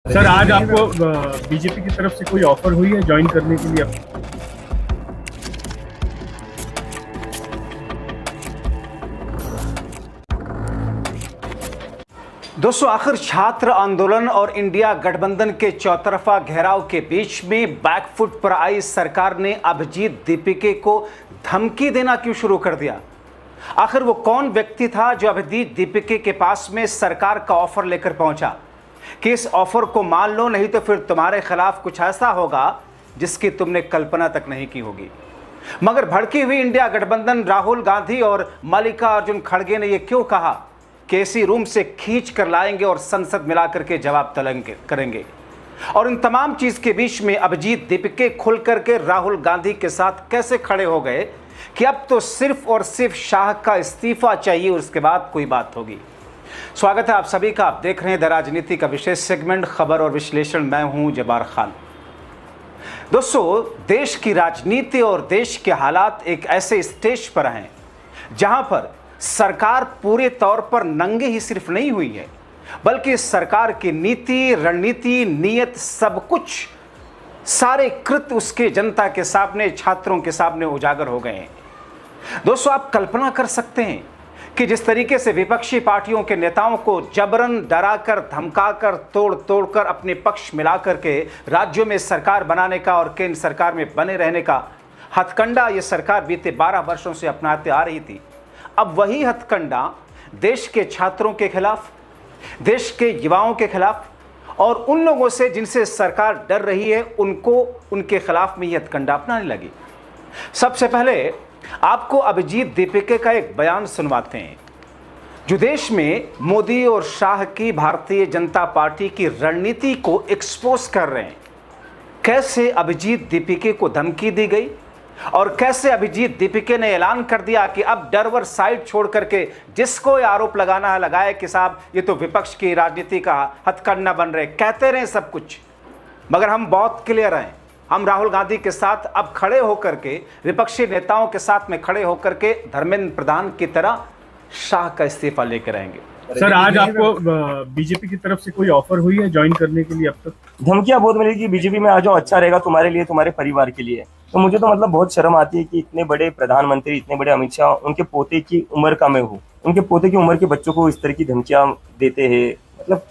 Sir आज आपको BJP की तरफ से कोई ऑफर हुई है ज्वाइन करने के लिए? दोस्तों, आखिर छात्र आंदोलन और इंडिया गठबंधन के चौतरफा घेराव के बीच में बैकफुट पर आई सरकार ने अभिजीत दीपिके को धमकी देना क्यों शुरू कर दिया? आखिर वो कौन व्यक्ति था जो अभिजीत दीपिके के पास में सरकार का ऑफर लेकर पहुंचा कि इस ऑफर को मान लो, नहीं तो फिर तुम्हारे खिलाफ कुछ ऐसा होगा जिसकी तुमने कल्पना तक नहीं की होगी। मगर भड़की हुई इंडिया गठबंधन राहुल गांधी और मल्लिकार्जुन खड़गे ने यह क्यों कहा कि एसी रूम से खींच कर लाएंगे और संसद मिलाकर के जवाब तलब करेंगे? और इन तमाम चीज के बीच में अभिजीत दीपिके खुल करके राहुल गांधी के साथ कैसे खड़े हो गए कि अब तो सिर्फ और सिर्फ शाह का इस्तीफा चाहिए, उसके बाद कोई बात होगी। स्वागत है आप सभी का। आप देख रहे हैं द राजनीति का विशेष सेगमेंट खबर और विश्लेषण। मैं हूं जब्बार खान। दोस्तों, देश की राजनीति और देश के हालात एक ऐसे स्टेज पर हैं जहां पर सरकार पूरे तौर पर नंगे ही सिर्फ नहीं हुई है, बल्कि सरकार की नीति, रणनीति, नीयत, सब कुछ, सारे कृत्य उसके जनता के सामने, छात्रों के सामने उजागर हो गए हैं। दोस्तों, आप कल्पना कर सकते हैं कि जिस तरीके से विपक्षी पार्टियों के नेताओं को जबरन डराकर, धमकाकर, तोड़कर अपने पक्ष मिलाकर के राज्यों में सरकार बनाने का और केंद्र सरकार में बने रहने का हथकंडा ये सरकार बीते 12 वर्षों से अपनाते आ रही थी, अब वही हथकंडा देश के छात्रों के खिलाफ, देश के युवाओं के खिलाफ और उन लोगों से जिनसे सरकार डर रही है, उनको उनके खिलाफ में यह हथकंडा अपनाने लगी। सबसे पहले आपको अभिजीत दीपिके का एक बयान सुनवाते हैं जो देश में मोदी और शाह की भारतीय जनता पार्टी की रणनीति को एक्सपोज कर रहे हैं। कैसे अभिजीत दीपिके को धमकी दी गई और कैसे अभिजीत दीपिके ने ऐलान कर दिया कि अब डर वर साइड छोड़ करके जिसको ये आरोप लगाना है लगाए कि साहब ये तो विपक्ष की राजनीति का हथकंडा बन रहे, कहते रहे सब कुछ, मगर हम बहुत क्लियर हैं। हम राहुल गांधी के साथ अब खड़े होकर के, विपक्षी नेताओं के साथ में खड़े होकर के धर्मेंद्र प्रधान की तरह शाह का इस्तीफा लेकर आएंगे। सर आज आपको बीजेपी की तरफ से कोई ऑफर हुई है ज्वाइन करने के लिए? अब तक धमकियां बहुत मिलेगी, बीजेपी में आ जाओ, अच्छा रहेगा तुम्हारे लिए, तुम्हारे परिवार के लिए। तो मुझे तो मतलब बहुत शर्म आती है कि इतने बड़े प्रधानमंत्री, इतने बड़े अमित शाह, उनके पोते की उम्र का मैं हूँ, उनके पोते की उम्र के बच्चों को इस तरह की धमकियां देते हैं। मतलब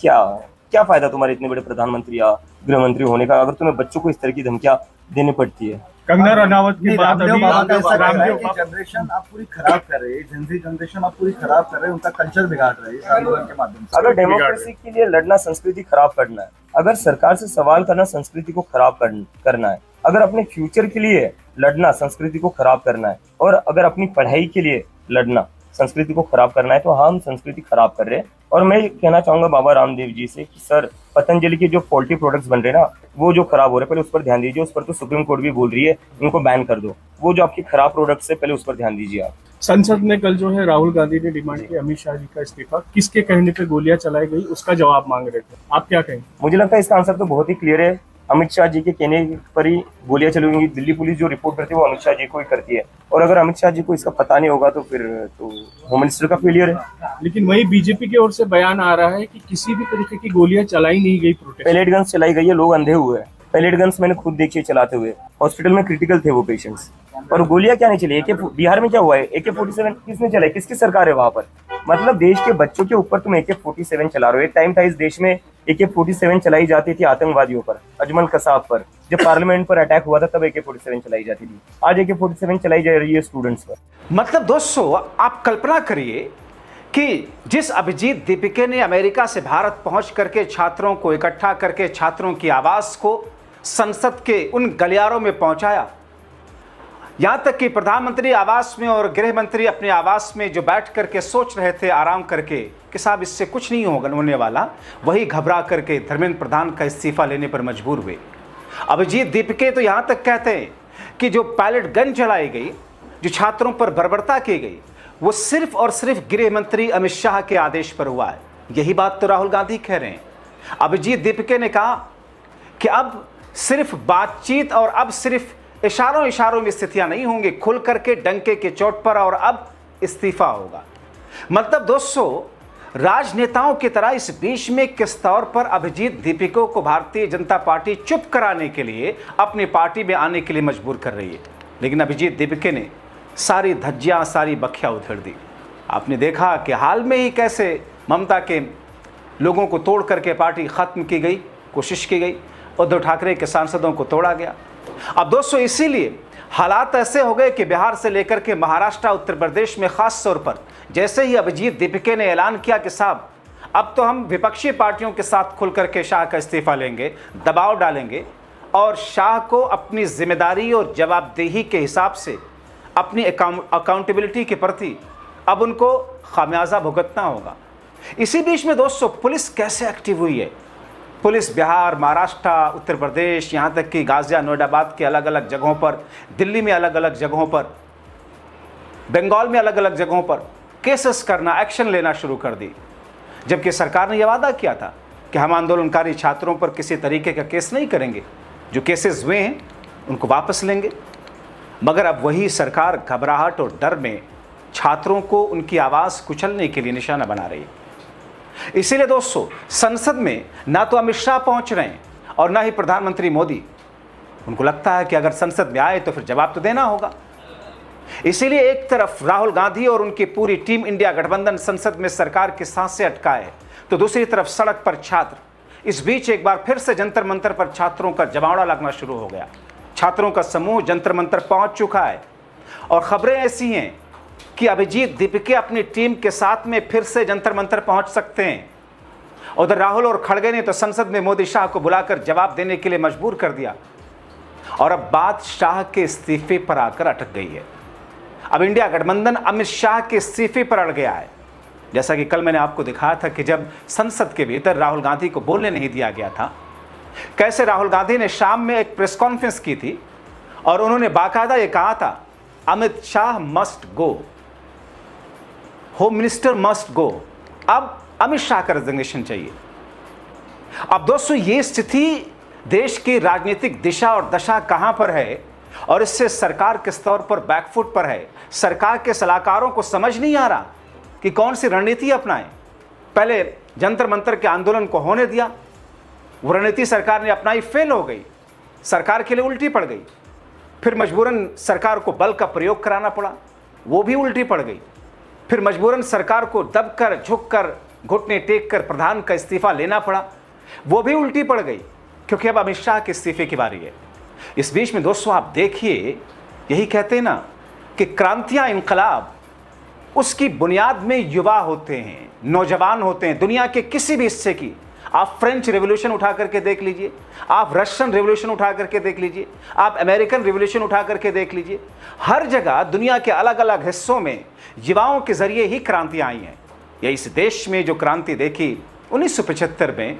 क्या फायदा तुम्हारे इतने बड़े प्रधानमंत्री या गृह मंत्री होने का, अगर तुम्हें बच्चों को इस तरह की धमकियां देनी पड़ती है। कंगना रनावत की बात जनरेशन आप पूरी खराब कर रहे हैं, जेनजी जनरेशन आप पूरी खराब कर रहे हैं, उनका कल्चर बिगाड़ रहे हैं इस आंदोलन के माध्यम से। अगर डेमोक्रेसी के लिए लड़ना संस्कृति खराब करना है, अगर सरकार से सवाल करना संस्कृति को खराब करना है, अगर अपने फ्यूचर के लिए लड़ना संस्कृति को खराब करना है, और अगर अपनी पढ़ाई के लिए लड़ना संस्कृति को खराब करना है, तो हम संस्कृति खराब कर रहे हैं। और मैं कहना चाहूंगा बाबा रामदेव जी से कि सर, पतंजलि के जो फॉल्टी प्रोडक्ट्स बन रहे हैं ना, वो जो खराब हो रहे हैं, पहले उस पर ध्यान दीजिए। उस पर तो सुप्रीम कोर्ट भी बोल रही है उनको बैन कर दो। वो जो आपकी खराब प्रोडक्ट्स है, पहले उस पर ध्यान दीजिए आप। संसद में कल जो है राहुल गांधी ने डिमांड की अमित शाह जी का इस्तीफा। किसके कहने पे गोलियां चलाई गई उसका जवाब मांग रहे थे, आप क्या कहेंगे? मुझे लगता है इसका आंसर तो बहुत ही क्लियर है। अमित शाह जी के कहने पर ही गोलियां चलेंगी। दिल्ली पुलिस जो रिपोर्ट करती है वो अमित शाह जी को ही करती है, और अगर अमित शाह जी को इसका पता नहीं होगा तो फिर तो होम मिनिस्टर का फेलियर है। लेकिन वही बीजेपी की ओर से बयान आ रहा है कि किसी भी तरीके की गोलियां चलाई नहीं गई। प्रोटेस्ट पैलेट गन्स चलाई गई है, लोग अंधे हुए हैं। पैलेट गन्स मैंने खुद देखी चलाते हुए, हॉस्पिटल में क्रिटिकल थे वो पेशेंट्स। और गोलियां क्या नहीं चली? बिहार में क्या हुआ है? AK-47 किसने चलाई? किसकी सरकार है वहां पर? मतलब देश के बच्चों के ऊपर तुम AK-47 चला रहे हो। एक टाइम था इस देश में AK-47 चलाई जाती थी आतंकवादियों पर, अजमल कसाब पर। जब पार्लियामेंट पर अटैक हुआ था तब AK-47 चलाई जाती थी। आज AK-47 चलाई जा रही है स्टूडेंट्स पर। मतलब दोस्तों, आप कल्पना करिए कि जिस अभिजीत दीपिके ने अमेरिका से भारत पहुंच करके छात्रों को इकट्ठा करके छात्रों की आवाज को संसद के उन गलियारों में पहुंचाया, यहां तक कि प्रधानमंत्री आवास में और गृह मंत्री अपने आवास में जो बैठ करके सोच रहे थे आराम करके कि साहब इससे कुछ नहीं होने वाला, वही घबरा करके धर्मेंद्र प्रधान का इस्तीफा लेने पर मजबूर हुए। अभिजीत दीपिके तो यहां तक कहते हैं कि जो पैलेट गन चलाई गई, जो छात्रों पर बर्बरता की गई, वो सिर्फ और सिर्फ गृह मंत्री अमित शाह के आदेश पर हुआ है। यही बात तो राहुल गांधी कह रहे हैं। अभिजीत दीपिके ने कहा कि अब सिर्फ बातचीत और अब सिर्फ इशारों में स्थितियां नहीं होंगी, खुल करके डंके के चोट पर और अब इस्तीफा होगा। मतलब दोस्तों, राजनेताओं की तरह इस बीच में किस तौर पर अभिजीत दीपिका को भारतीय जनता पार्टी चुप कराने के लिए अपनी पार्टी में आने के लिए मजबूर कर रही है। लेकिन अभिजीत दीपिका ने सारी धज्जियां, सारी बखियां उधेड़ दी। आपने देखा कि हाल में ही कैसे ममता के लोगों को तोड़ करके पार्टी खत्म की गई, कोशिश की गई, उद्धव ठाकरे के सांसदों को तोड़ा गया। अब दोस्तों इसीलिए हालात ऐसे हो गए कि बिहार से लेकर के महाराष्ट्र, उत्तर प्रदेश में खास तौर पर जैसे ही अभिजीत दीपिका ने ऐलान किया कि साहब अब तो हम विपक्षी पार्टियों के साथ खुल करके शाह का इस्तीफा लेंगे, दबाव डालेंगे और शाह को अपनी जिम्मेदारी और जवाबदेही के हिसाब से अपनी अकाउंटेबिलिटी के प्रति अब उनको खामियाजा भुगतना होगा। इसी बीच में दोस्तों पुलिस कैसे एक्टिव हुई है। पुलिस बिहार, महाराष्ट्र, उत्तर प्रदेश, यहाँ तक कि गाजिया, नोएडाबाद के अलग अलग जगहों पर, दिल्ली में अलग अलग जगहों पर, बंगाल में अलग अलग जगहों पर केसेस करना, एक्शन लेना शुरू कर दी। जबकि सरकार ने यह वादा किया था कि हम आंदोलनकारी छात्रों पर किसी तरीके का केस नहीं करेंगे, जो केसेस हुए हैं उनको वापस लेंगे। मगर अब वही सरकार घबराहट और डर में छात्रों को उनकी आवाज़ कुचलने के लिए निशाना बना रही है। इसीलिए दोस्तों संसद में ना तो अमित शाह पहुंच रहे हैं और ना ही प्रधानमंत्री मोदी। उनको लगता है कि अगर संसद में आए तो फिर जवाब तो देना होगा। इसीलिए एक तरफ राहुल गांधी और उनकी पूरी टीम इंडिया गठबंधन संसद में सरकार की सांसें अटकाए, तो दूसरी तरफ सड़क पर छात्र। इस बीच एक बार फिर से जंतर मंतर पर छात्रों का जमावड़ा लगना शुरू हो गया। छात्रों का समूह जंतर मंतर पहुंच चुका है और खबरें ऐसी हैं कि अभिजीत दीपिका अपनी टीम के साथ में फिर से जंतर मंतर पहुंच सकते हैं। उधर राहुल और खड़गे ने तो संसद में मोदी शाह को बुलाकर जवाब देने के लिए मजबूर कर दिया और अब बात शाह के इस्तीफे पर आकर अटक गई है। अब इंडिया गठबंधन अमित शाह के इस्तीफे पर अड़ गया है। जैसा कि कल मैंने आपको दिखाया था कि जब संसद के भीतर राहुल गांधी को बोलने नहीं दिया गया था, कैसे राहुल गांधी ने शाम में एक प्रेस कॉन्फ्रेंस की थी और उन्होंने बाकायदा ये कहा था Amit Shah must go, home minister must go. अब अमित शाह का रेजिग्नेशन चाहिए। अब दोस्तों ये स्थिति देश की राजनीतिक दिशा और दशा कहां पर है और इससे सरकार किस तौर पर बैकफुट पर है। सरकार के सलाहकारों को समझ नहीं आ रहा कि कौन सी रणनीति अपनाएं। पहले जंतर मंतर के आंदोलन को होने दिया, वो रणनीति सरकार ने अपनाई, फेल हो गई, सरकार के लिए उल्टी पड़ गई। फिर मजबूरन सरकार को बल का प्रयोग कराना पड़ा, वो भी उल्टी पड़ गई। फिर मजबूरन सरकार को दबकर, झुककर, घुटने टेक कर प्रधान का इस्तीफा लेना पड़ा, वो भी उल्टी पड़ गई, क्योंकि अब अमित शाह के इस्तीफे की बारी है। इस बीच में दोस्तों आप देखिए, यही कहते हैं ना कि क्रांतियां, इनकलाब, उसकी बुनियाद में युवा होते हैं, नौजवान होते हैं। दुनिया के किसी भी हिस्से की आप फ्रेंच रेवोल्यूशन उठा करके देख लीजिए, आप रशियन रेवोल्यूशन उठा करके देख लीजिए, आप अमेरिकन रेवोल्यूशन उठा करके देख लीजिए। हर जगह दुनिया के अलग अलग हिस्सों में युवाओं के जरिए ही क्रांतियां आई हैं। या इस देश में जो क्रांति देखी 1975 में,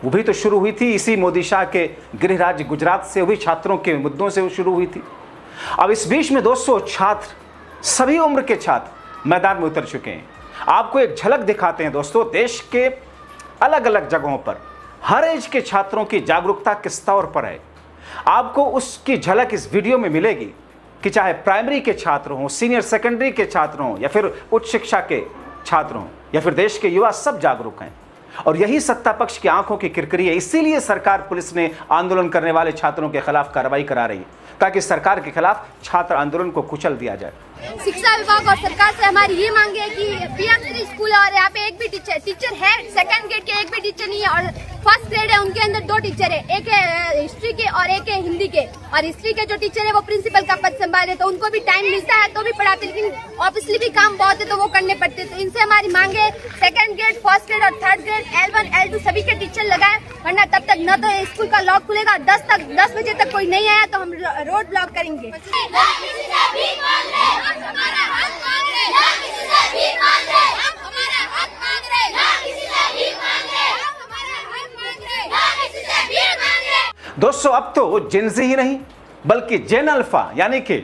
वो भी तो शुरू हुई थी इसी मोदी शाह के गृह राज्य गुजरात से, वो भी छात्रों के मुद्दों से वो शुरू हुई थी। अब इस बीच में दोस्तों छात्र, सभी उम्र के छात्र मैदान में उतर चुके हैं। आपको एक झलक दिखाते हैं दोस्तों, देश के अलग अलग जगहों पर हर एज के छात्रों की जागरूकता किस तौर पर है। आपको उसकी झलक इस वीडियो में मिलेगी कि चाहे प्राइमरी के छात्र हों, सीनियर सेकेंडरी के छात्र हों, या फिर उच्च शिक्षा के छात्र हों, या फिर देश के युवा, सब जागरूक हैं। और यही सत्ता पक्ष की आंखों की किरकिरी है। इसीलिए सरकार, पुलिस ने आंदोलन करने वाले छात्रों के खिलाफ कार्रवाई करा रही है, ताकि सरकार के खिलाफ छात्र आंदोलन को कुचल दिया जाए। शिक्षा विभाग और सरकार से हमारी ये मांग है कि PM3 स्कूल और यहाँ पे एक भी टीचर है, सेकंड ग्रेड के एक भी टीचर नहीं है, और फर्स्ट ग्रेड है उनके अंदर 2 टीचर है, एक है हिस्ट्री के और एक है हिंदी के। और हिस्ट्री के जो टीचर है वो प्रिंसिपल का पद संभाले, तो उनको भी टाइम मिलता है तो भी पढ़ाते, लेकिन ऑब्वियसली भी काम बहुत है तो वो करने पड़ते। तो इनसे हमारी मांग है सेकंड ग्रेड, फर्स्ट ग्रेड और थर्ड ग्रेड, L1 L2 सभी के टीचर लगाए, वरना तब तक न तो स्कूल का लॉक खुलेगा, 10 बजे तक कोई नहीं आया तो हम रोड ब्लॉक करेंगे। दोस्तों अब तो जेनजी ही नहीं बल्कि जेन अल्फा, यानी कि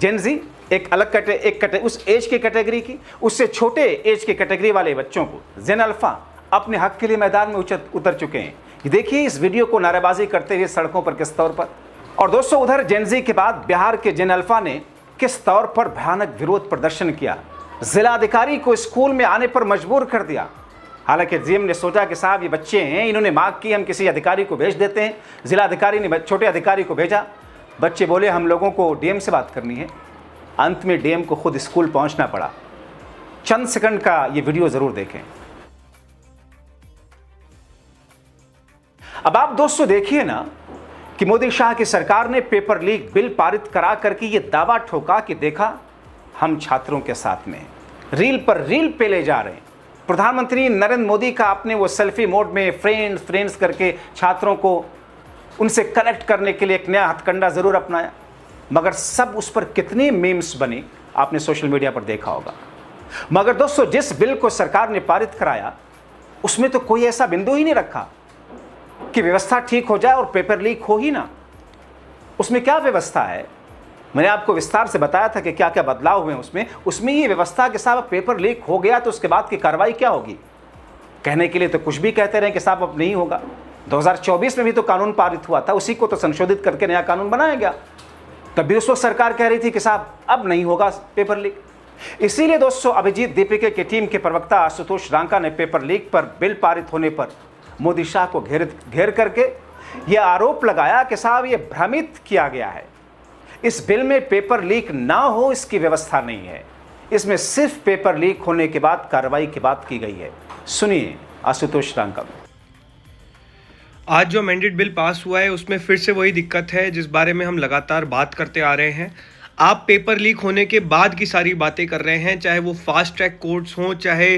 जेनजी एक अलग उस एज की कैटेगरी की, उससे छोटे एज की कैटेगरी वाले बच्चों को जेन अल्फा अपने हक के लिए मैदान में उतर चुके हैं। ये देखिए इस वीडियो को नारेबाजी करते हुए सड़कों पर किस तौर पर। और दोस्तों उधर जेनजी के बाद बिहार के जेन अल्फा ने किस तौर पर भयानक विरोध प्रदर्शन किया, जिलाधिकारी को स्कूल में आने पर मजबूर कर दिया। हालांकि जीएम ने सोचा कि साहब ये बच्चे हैं, इन्होंने मांग की, हम किसी अधिकारी को भेज देते हैं। जिला अधिकारी ने छोटे अधिकारी को भेजा। बच्चे बोले हम लोगों को डीएम से बात करनी है। अंत में डीएम को खुद स्कूल पहुंचना पड़ा। चंद सेकंड का ये वीडियो जरूर देखें। अब आप दोस्तों देखिए ना कि मोदी शाह की सरकार ने पेपर लीक बिल पारित करा करके ये दावा ठोका कि देखा हम छात्रों के साथ में, रील पर रील पे ले जा रहे हैं। प्रधानमंत्री नरेंद्र मोदी का आपने वो सेल्फी मोड में फ्रेंड्स करके छात्रों को उनसे कनेक्ट करने के लिए एक नया हथकंडा जरूर अपनाया, मगर सब उस पर कितने मीम्स बने आपने सोशल मीडिया पर देखा होगा। मगर दोस्तों जिस बिल को सरकार ने पारित कराया उसमें तो कोई ऐसा बिंदु ही नहीं रखा कि व्यवस्था ठीक हो जाए और पेपर लीक हो ही ना। उसमें क्या व्यवस्था है, मैंने आपको विस्तार से बताया था कि क्या क्या बदलाव हुए उसमें ये व्यवस्था कि साहब पेपर लीक हो गया तो उसके बाद की कार्रवाई क्या होगी। कहने के लिए तो कुछ भी कहते रहे कि साहब अब नहीं होगा। 2024 में भी तो कानून पारित हुआ था, उसी को तो संशोधित करके नया कानून बनाया गया। तब भी उस वक्त सरकार कह रही थी कि साहब अब नहीं होगा पेपर लीक। इसीलिए दोस्तों अभिजीत दीपिके की टीम के प्रवक्ता आशुतोष रांका ने पेपर लीक पर बिल पारित होने पर मोदी शाह को घेर करके यह आरोप लगाया कि साहब ये भ्रमित किया गया है। इस बिल में पेपर लीक ना हो इसकी व्यवस्था नहीं है, इसमें सिर्फ पेपर लीक होने के बाद कार्रवाई की बात की गई है। सुनिए आशुतोष रांका। आज जो अमेंडेड बिल पास हुआ है उसमें फिर से वही दिक्कत है जिस बारे में हम लगातार बात करते आ रहे हैं। आप पेपर लीक होने के बाद की सारी बातें कर रहे हैं, चाहे वो फास्ट ट्रैक कोर्ट्स हों, चाहे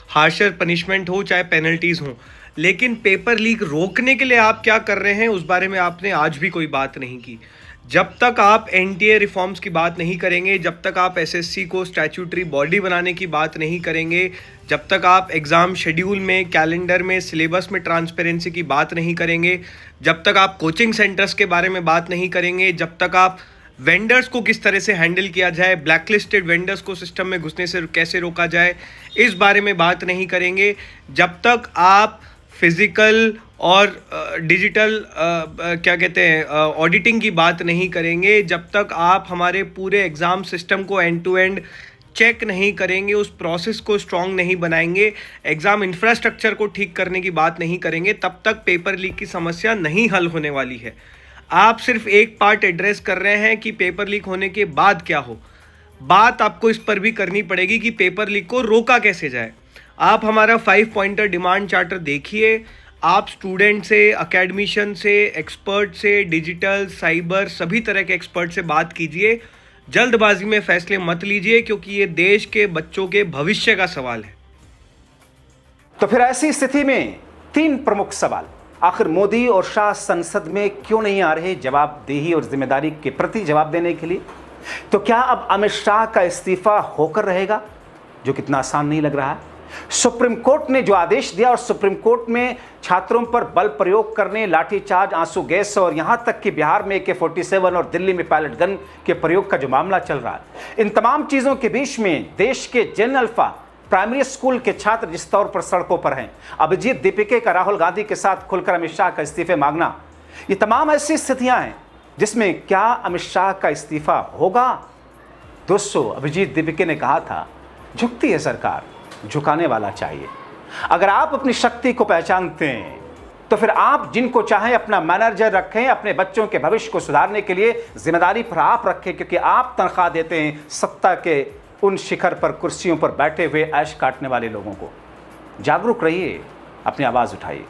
हार्शर पनिशमेंट हो, चाहे पेनल्टीज हों, लेकिन पेपर लीक रोकने के लिए आप क्या कर रहे हैं उस बारे में आपने आज भी कोई बात नहीं की। जब तक आप एनटीए रिफॉर्म्स की बात नहीं करेंगे, जब तक आप एसएससी को स्टैट्यूटरी बॉडी बनाने की बात नहीं करेंगे, जब तक आप एग्ज़ाम शेड्यूल में, कैलेंडर में, सिलेबस में ट्रांसपेरेंसी की बात नहीं करेंगे, जब तक आप कोचिंग सेंटर्स के बारे में बात नहीं करेंगे, जब तक आप वेंडर्स को किस तरह से हैंडल किया जाए, ब्लैकलिस्टेड वेंडर्स को सिस्टम में घुसने से कैसे रोका जाए, इस बारे में बात नहीं करेंगे, जब तक आप फिज़िकल और डिजिटल क्या कहते हैं ऑडिटिंग की बात नहीं करेंगे, जब तक आप हमारे पूरे एग्ज़ाम सिस्टम को एंड टू एंड चेक नहीं करेंगे, उस प्रोसेस को स्ट्रॉन्ग नहीं बनाएंगे, एग्ज़ाम इंफ्रास्ट्रक्चर को ठीक करने की बात नहीं करेंगे, तब तक पेपर लीक की समस्या नहीं हल होने वाली है। आप सिर्फ एक पार्ट एड्रेस कर रहे हैं कि पेपर लीक होने के बाद क्या हो। बात आपको इस पर भी करनी पड़ेगी कि पेपर लीक को रोका कैसे जाए। आप हमारा 5 पॉइंटर डिमांड चार्टर देखिए, आप स्टूडेंट से, एकेडमिशियन से, एक्सपर्ट से, डिजिटल, साइबर, सभी तरह के एक्सपर्ट से बात कीजिए। जल्दबाजी में फैसले मत लीजिए क्योंकि ये देश के बच्चों के भविष्य का सवाल है। तो फिर ऐसी स्थिति में 3 प्रमुख सवाल, आखिर मोदी और शाह संसद में क्यों नहीं आ रहे जवाबदेही और जिम्मेदारी के प्रति जवाब देने के लिए? तो क्या अब अमित शाह का इस्तीफा होकर रहेगा, जो कितना आसान नहीं लग रहा है। सुप्रीम कोर्ट ने जो आदेश दिया और सुप्रीम कोर्ट में छात्रों पर बल प्रयोग करने, लाठीचार्ज, आंसू गैस और यहां तक कि बिहार में AK-47 और दिल्ली में पैलेट गन के प्रयोग का जो मामला चल रहा है, इन तमाम चीजों के बीच में देश के जेन अल्फा प्राइमरी स्कूल के छात्र जिस तौर पर सड़कों पर हैं, अभिजीत दीपिके का राहुल गांधी के साथ खुलकर अमित शाह का इस्तीफे मांगना, ये तमाम ऐसी स्थितियां हैं जिसमें क्या अमित शाह का इस्तीफा होगा। दोस्तों अभिजीत दीपिके ने कहा था, झुकती है सरकार, झुकाने वाला चाहिए। अगर आप अपनी शक्ति को पहचानते हैं तो फिर आप जिनको चाहें अपना मैनेजर रखें, अपने बच्चों के भविष्य को सुधारने के लिए जिम्मेदारी पर आप रखें, क्योंकि आप तनख्वाह देते हैं सत्ता के उन शिखर पर, कुर्सियों पर बैठे हुए ऐश काटने वाले लोगों को। जागरूक रहिए, अपनी आवाज उठाइए।